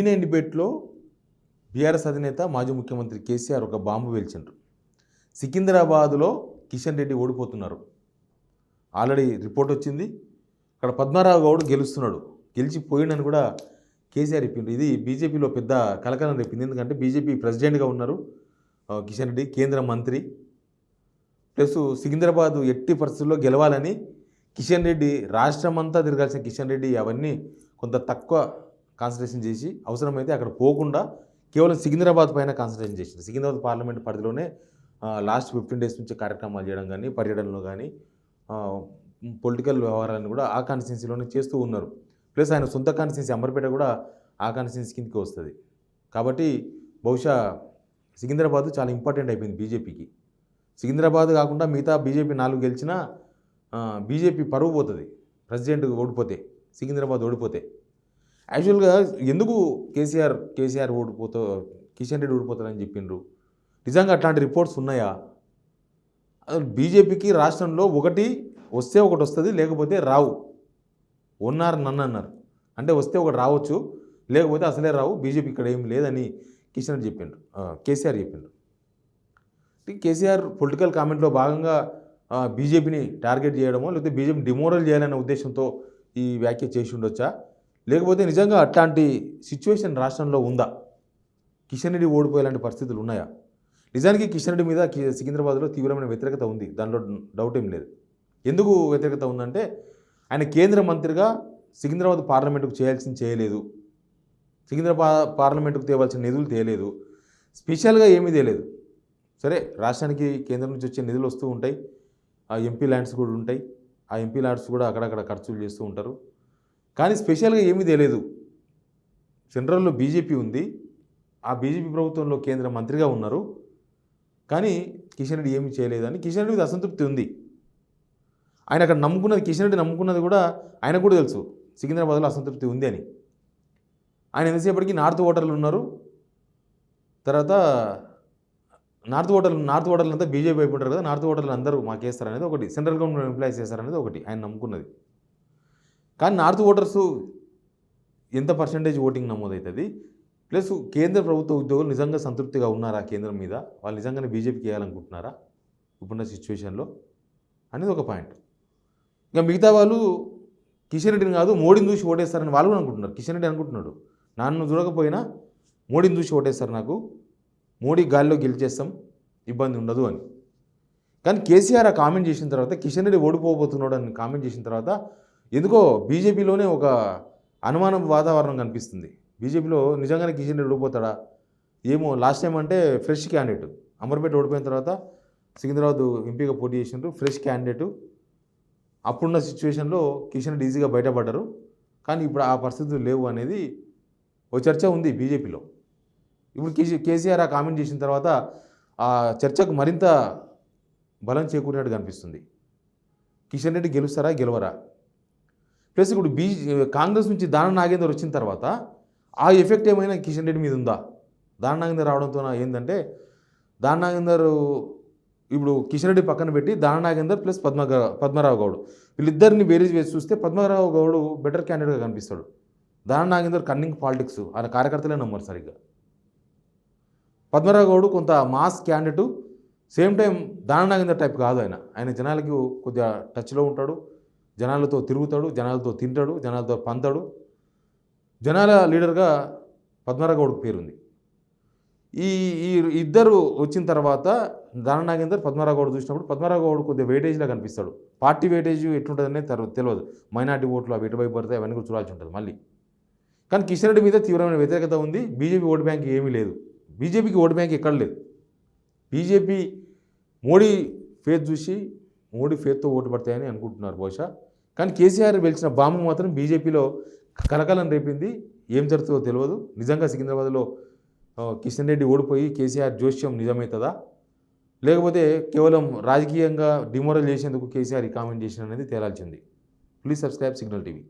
TV9 డిబేట్లో BRS అధినేత మాజీ ముఖ్యమంత్రి కేసీఆర్ ఒక బాంబు పేల్చిండ్రు. సికింద్రాబాద్లో కిషన్ రెడ్డి ఓడిపోతున్నారు. ఆల్రెడీ రిపోర్ట్ వచ్చింది. అక్కడ పద్మారావు గౌడ్ గెలుస్తున్నాడు, గెలిచిపోయిండని కూడా కేసీఆర్ చెప్పిండ్రు. ఇది బీజేపీలో పెద్ద కలకలం రేపింది. ఎందుకంటే బీజేపీ ప్రెసిడెంట్గా ఉన్నారు కిషన్ రెడ్డి, కేంద్ర మంత్రి, ప్లస్ సికింద్రాబాద్ ఎట్టి పరిస్థితుల్లో గెలవాలని కిషన్ రెడ్డి రాష్ట్రం అంతా తిరగాల్సిన కిషన్ రెడ్డి అవన్నీ కొంత తక్కువ కాన్సన్ట్రేషన్ చేసి అవసరమైతే అక్కడ పోకుండా కేవలం సికింద్రాబాద్ పైన కాన్సన్ట్రేషన్ చేసింది. సికింద్రాబాద్ పార్లమెంట్ పరిధిలోనే లాస్ట్ 15 డేస్ నుంచి కార్యక్రమాలు చేయడం కానీ, పర్యటనలో కానీ, పొలిటికల్ వ్యవహారాలను కూడా ఆ కాన్స్టిట్యున్సీలోనే చేస్తూ ఉన్నారు. ప్లస్ ఆయన సొంత కాన్స్టిట్యున్సీ అంబర్పేట కూడా ఆ కాన్స్టిట్యున్సీ కిందకి వస్తుంది. కాబట్టి బహుశా సికింద్రాబాద్ చాలా ఇంపార్టెంట్ అయిపోయింది బీజేపీకి. సికింద్రాబాద్ కాకుండా మిగతా బీజేపీ 4 గెలిచినా బీజేపీ పరువు పోతుంది. ప్రెసిడెంట్ ఓడిపోతే, సికింద్రాబాద్ ఓడిపోతే. యాక్చువల్గా ఎందుకు కేసీఆర్ కిషన్ రెడ్డి ఓడిపోతారని చెప్పిండ్రు? నిజంగా అట్లాంటి రిపోర్ట్స్ ఉన్నాయా? బీజేపీకి రాష్ట్రంలో ఒకటి వస్తే ఒకటి వస్తుంది, లేకపోతే రావు. నన్ను అన్నారు అంటే వస్తే ఒకటి రావచ్చు, లేకపోతే అసలే రావు. బీజేపీ ఇక్కడ ఏం లేదని కిషన్ రెడ్డి చెప్పిండ్రు, కేసీఆర్ చెప్పిండ్రు. కేసీఆర్ పొలిటికల్ కామెంట్లో భాగంగా బీజేపీని టార్గెట్ చేయడమో, లేకపోతే బీజేపీ డిమోరల్ చేయాలనే ఉద్దేశంతో ఈ వ్యాఖ్య చేసి ఉండొచ్చా? లేకపోతే నిజంగా అట్లాంటి సిచ్యువేషన్ రాష్ట్రంలో ఉందా? కిషన్ రెడ్డి ఓడిపోయేలాంటి పరిస్థితులు ఉన్నాయా? నిజానికి కిషన్ రెడ్డి మీద సికింద్రాబాద్లో తీవ్రమైన వ్యతిరేకత ఉంది, దానిలో డౌట్ ఏం లేదు. ఎందుకు వ్యతిరేకత ఉందంటే ఆయన కేంద్ర మంత్రిగా సికింద్రాబాద్ పార్లమెంటుకు చేయాల్సింది చేయలేదు, సికింద్రాబాద్ పార్లమెంటుకు తేవాల్సిన నిధులు తేలేదు, స్పెషల్గా ఏమీ తేలేదు. సరే, రాష్ట్రానికి కేంద్రం నుంచి వచ్చే నిధులు వస్తూ ఉంటాయి, ఆ ఎంపీ ల్యాండ్స్ కూడా ఉంటాయి, ఆ ఎంపీ ల్యాండ్స్ కూడా అక్కడక్కడ ఖర్చులు చేస్తూ ఉంటారు. కానీ స్పెషల్గా ఏమీ తెలియదు. సెంట్రల్లో బీజేపీ ఉంది, ఆ బీజేపీ ప్రభుత్వంలో కేంద్ర మంత్రిగా ఉన్నారు, కానీ కిషన్ రెడ్డి ఏమీ చేయలేదని కిషన్ రెడ్డి అసంతృప్తి ఉంది. ఆయన అక్కడ నమ్ముకున్నది, కిషన్ రెడ్డి నమ్ముకున్నది కూడా ఆయనకు కూడా తెలుసు సికింద్రాబాద్లో అసంతృప్తి ఉంది అని. ఆయన ఎంతసేపటికి నార్త్ ఓటర్లు ఉన్నారు, తర్వాత నార్త్ ఓటర్లు అంతా బీజేపీ అయిపోతారు కదా, నార్త్ ఓటర్లు అందరూ మాకేస్తారు అనేది ఒకటి, సెంట్రల్ గవర్నమెంట్ ఎంప్లాయీస్ చేస్తారనేది ఒకటి ఆయన నమ్ముకున్నది. కానీ నార్త్ ఓటర్సు ఎంత పర్సంటేజ్ ఓటింగ్ నమోదవుతుంది, ప్లస్ కేంద్ర ప్రభుత్వ ఉద్యోగులు నిజంగా సంతృప్తిగా ఉన్నారా కేంద్రం మీద, వాళ్ళు నిజంగానే బీజేపీకి వేయాలనుకుంటున్నారా ఇప్పుడున్న సిచ్యువేషన్లో అనేది ఒక పాయింట్. ఇంకా మిగతా వాళ్ళు కిషన్ రెడ్డిని కాదు మోడీని చూసి ఓటేస్తారని వాళ్ళు కూడా అనుకుంటున్నారు. కిషన్ రెడ్డి అనుకుంటున్నాడు, నన్ను చూడకపోయినా మోడీని చూసి ఓటేస్తారు, నాకు మోడీ గాలిలో గెలిచేస్తాం, ఇబ్బంది ఉండదు అని. కానీ కేసీఆర్ ఆ కామెంట్ చేసిన తర్వాత, కిషన్ రెడ్డి ఓడిపోబోతున్నాడు అని కామెంట్ చేసిన తర్వాత ఎందుకో బీజేపీలోనే ఒక అనుమానం వాతావరణం కనిపిస్తుంది. బీజేపీలో నిజంగానే కిషన్ రెడ్డి ఓడిపోతాడా ఏమో. లాస్ట్ టైం అంటే ఫ్రెష్ క్యాండిడేట్, అమర్పేట ఓడిపోయిన తర్వాత సికింద్రాబాద్ ఎంపీగా పోటీ చేసినారు, ఫ్రెష్ క్యాండిడేటు. అప్పుడున్న సిచ్యువేషన్లో కిషన్ రెడ్డి ఈజీగా బయటపడ్డారు. కానీ ఇప్పుడు ఆ పరిస్థితులు లేవు అనేది ఓ చర్చ ఉంది బీజేపీలో. ఇప్పుడు కేసీఆర్ ఆ కామెంట్ చేసిన తర్వాత ఆ చర్చకు మరింత బలం చేకూరినట్టు కనిపిస్తుంది. కిషన్ రెడ్డి గెలుస్తారా గెలవరా? ప్లస్ ఇప్పుడు కాంగ్రెస్ నుంచి దానం నాగేందర్ వచ్చిన తర్వాత ఆ ఎఫెక్ట్ ఏమైనా కిషన్ రెడ్డి మీద ఉందా? దానం నాగేందర్ రావడంతో ఏంటంటే, దానం నాగేందర్ ఇప్పుడు కిషన్ రెడ్డి పక్కన పెట్టి దానం నాగేందర్ ప్లస్ పద్మరావు గౌడ్ వీళ్ళిద్దరిని బేరీజ్ వేసి చూస్తే పద్మరావు గౌడ్ బెటర్ క్యాండిడేట్గా కనిపిస్తాడు. దానం నాగేందర్ కన్నింగ్ పాలిటిక్స్, ఆయన కార్యకర్తలే నమ్మరు సరిగ్గా. పద్మరావు గౌడ్ కొంత mass candidate, same time Danam Nagender type కాదు. ఆయన జనాలకి కొద్దిగా టచ్లో ఉంటాడు, జనాలతో తిరుగుతాడు, జనాలతో తింటాడు, జనాలతో పంతాడు. జనాల లీడర్గా పద్మరావు గౌడ్కి పేరుంది. ఈ ఇద్దరు వచ్చిన తర్వాత దానం నాగేందర్ పద్మరావు గౌడ్ చూసినప్పుడు పద్మరావు గౌడ్ కొద్దిగా వెయిటేజ్లా కనిపిస్తాడు. పార్టీ వెయిటేజ్ ఎట్లుంటుందనే తెలియదు, మైనార్టీ ఓట్లు అవి ఎటువైపు పడతాయి అవన్నీ కూడా చూడాల్సి ఉంటుంది మళ్ళీ. కానీ కిషన్ రెడ్డి మీద తీవ్రమైన వ్యతిరేకత ఉంది. బీజేపీ ఓటు బ్యాంక్ ఏమీ లేదు, బీజేపీకి ఓటు బ్యాంక్ ఎక్కడ లేదు. బీజేపీ మోడీ ఫేస్ చూసి మోడీ ఫేత్తో ఓటు పడతాయని అనుకుంటున్నారు బహుశా. కానీ కేసీఆర్ వెలిచిన బాంబు మాత్రం బీజేపీలో కలకలం రేపింది. ఏం జరుగుతుందో తెలియదు. నిజంగా సికింద్రాబాద్లో కిషన్ రెడ్డి ఓడిపోయి కేసీఆర్ జోస్యం నిజమవుతుందా, లేకపోతే కేవలం రాజకీయంగా డిమోరల్ చేసేందుకు కేసీఆర్ ఈ కామెంట్ చేసిన అనేది తేలాల్సింది. Please subscribe Signal TV.